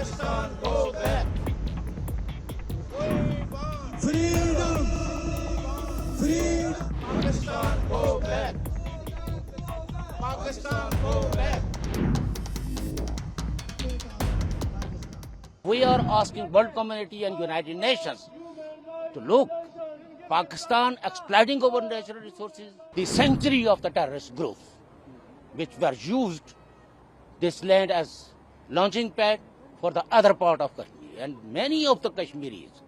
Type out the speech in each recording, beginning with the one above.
Pakistan, go back. Freedom! Freedom! Pakistan, go back. Pakistan, go back. We are asking world community and United Nations to look Pakistan exploiting our natural resources, the sanctuary of the terrorist groups, which were used this land as launching pad for the other part of Kashmir. And many of the Kashmiris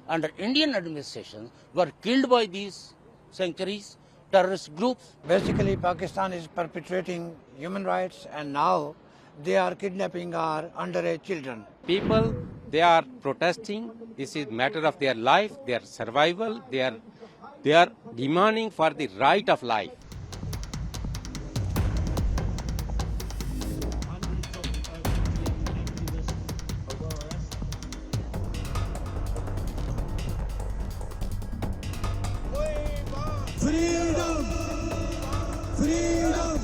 under Indian administration were killed by these sanctuaries, terrorist groups. Basically, Pakistan is perpetrating human rights, and now they are kidnapping our underage children. People, they are protesting. This is matter of their life, their survival. They are demanding for the right of life. Freedom! Freedom!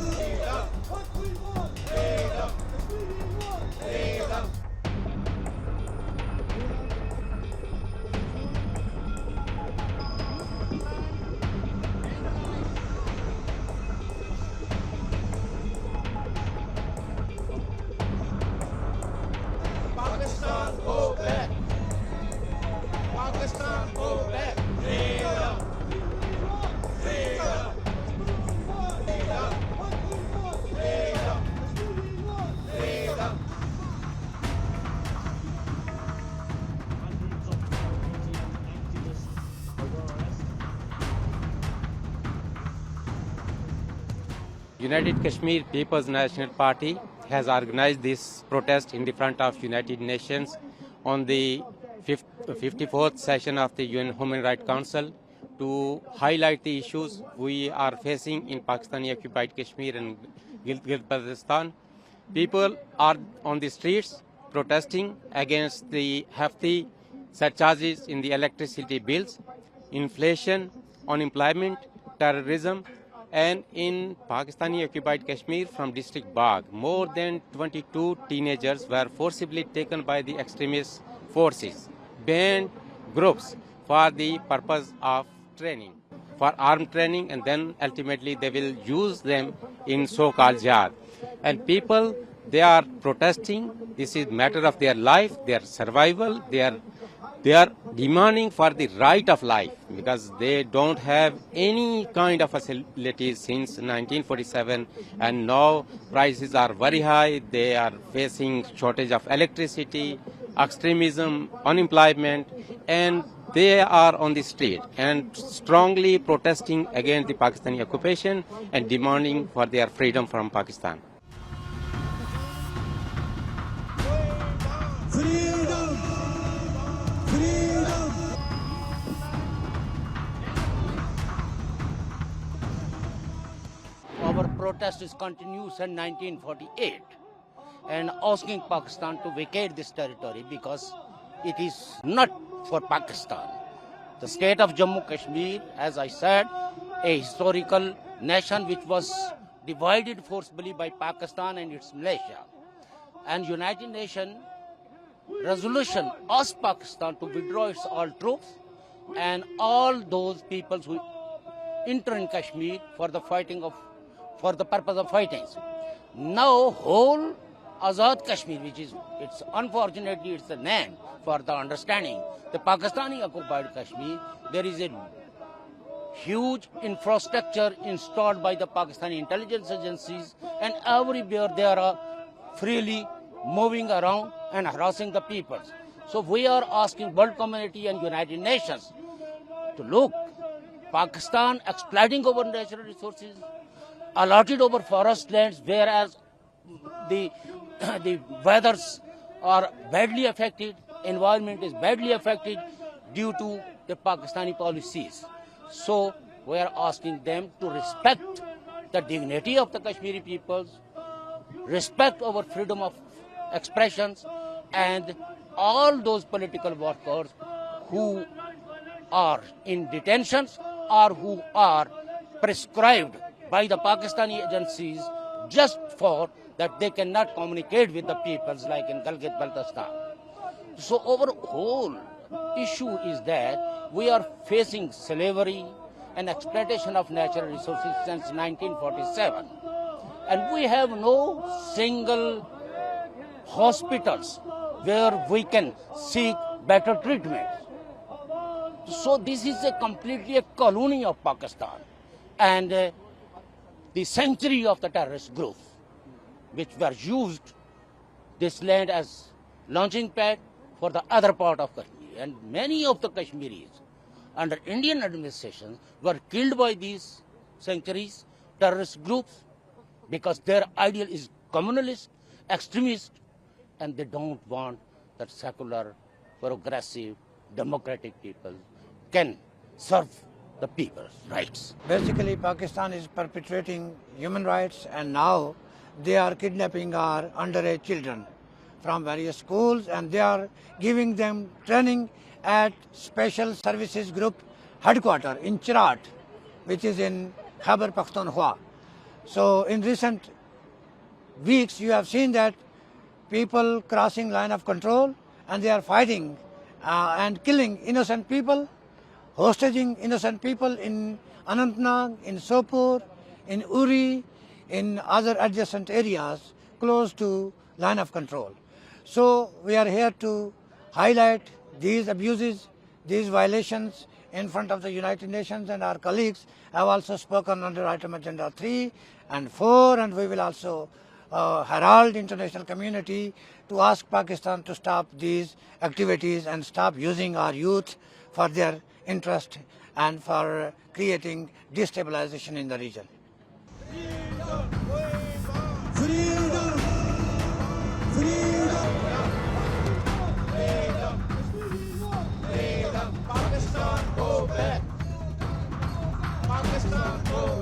Pakistan, go back. Pakistan, go back. Freedom. Freedom. Freedom. Freedom. Freedom. United Kashmir People's National Party has organized this protest in the front of United Nations on the 54th session of the UN Human Rights Council to highlight the issues we are facing in Pakistani occupied Kashmir and Gilgit Baltistan. People are on the streets protesting against the hefty surcharges in the electricity bills, inflation, unemployment, terrorism, and in Pakistani occupied Kashmir from district Bagh, more than 22 teenagers were forcibly taken by the extremist forces, banned groups for the purpose of training, for armed training, and then ultimately they will use them in so-called jihad. And people, they are protesting. This is matter of their life, their survival. They are demanding for the right of life because they don't have any kind of facilities since 1947, and now prices are very high. They are facing shortage of electricity, extremism, unemployment, and they are on the street and strongly protesting against the Pakistani occupation and demanding for their freedom from Pakistan. Freedom! Freedom! Our protest is continuous in 1948 and asking Pakistan to vacate this territory because it is not for Pakistan. The state of Jammu Kashmir, as I said, a historical nation which was divided forcibly by Pakistan and its militia. And United Nations resolution asked Pakistan to withdraw its all troops and all those people who enter in Kashmir for the purpose of fighting. Now whole Azad Kashmir, which is unfortunately it's the name for the understanding, the Pakistani occupied Kashmir, there is a huge infrastructure installed by the Pakistani intelligence agencies, and everywhere they are freely moving around and harassing the people. So we are asking world community and United Nations to look Pakistan exploiting our natural resources, allotted over forest lands, whereas the weathers are badly affected, environment is badly affected due to the Pakistani policies. So we are asking them to respect the dignity of the Kashmiri peoples, respect our freedom of expressions, and all those political workers who are in detentions or who are prescribed by the Pakistani agencies just for that they cannot communicate with the peoples like in Gilgit Baltistan. So our whole issue is that we are facing slavery and exploitation of natural resources since 1947. And we have no single hospitals where we can seek better treatment. So this is completely a colony of Pakistan and the sanctuary of the terrorist group, which were used this land as launching pad for the other part of Kashmir. And many of the Kashmiris under Indian administration were killed by these sanctuaries, terrorist groups, because their ideal is communalist, extremist, and they don't want that secular, progressive, democratic people can serve the people's rights. Basically, Pakistan is perpetrating human rights, and now they are kidnapping our underage children from various schools, and they are giving them training at Special Services Group headquarters in Chirat, which is in Khyber Pakhtunkhwa. So in recent weeks, you have seen that people crossing line of control, and they are fighting and killing innocent people, hostaging innocent people in Anantnag, in Sopur, in Uri, in other adjacent areas close to line of control. So we are here to highlight these abuses, these violations in front of the United Nations, and our colleagues have also spoken under item agenda 3 and 4, and we will also herald international community to ask Pakistan to stop these activities and stop using our youth for their interest and for creating destabilization in the region. Freedom! Freedom! Freedom! Pakistan, go back! Pakistan, go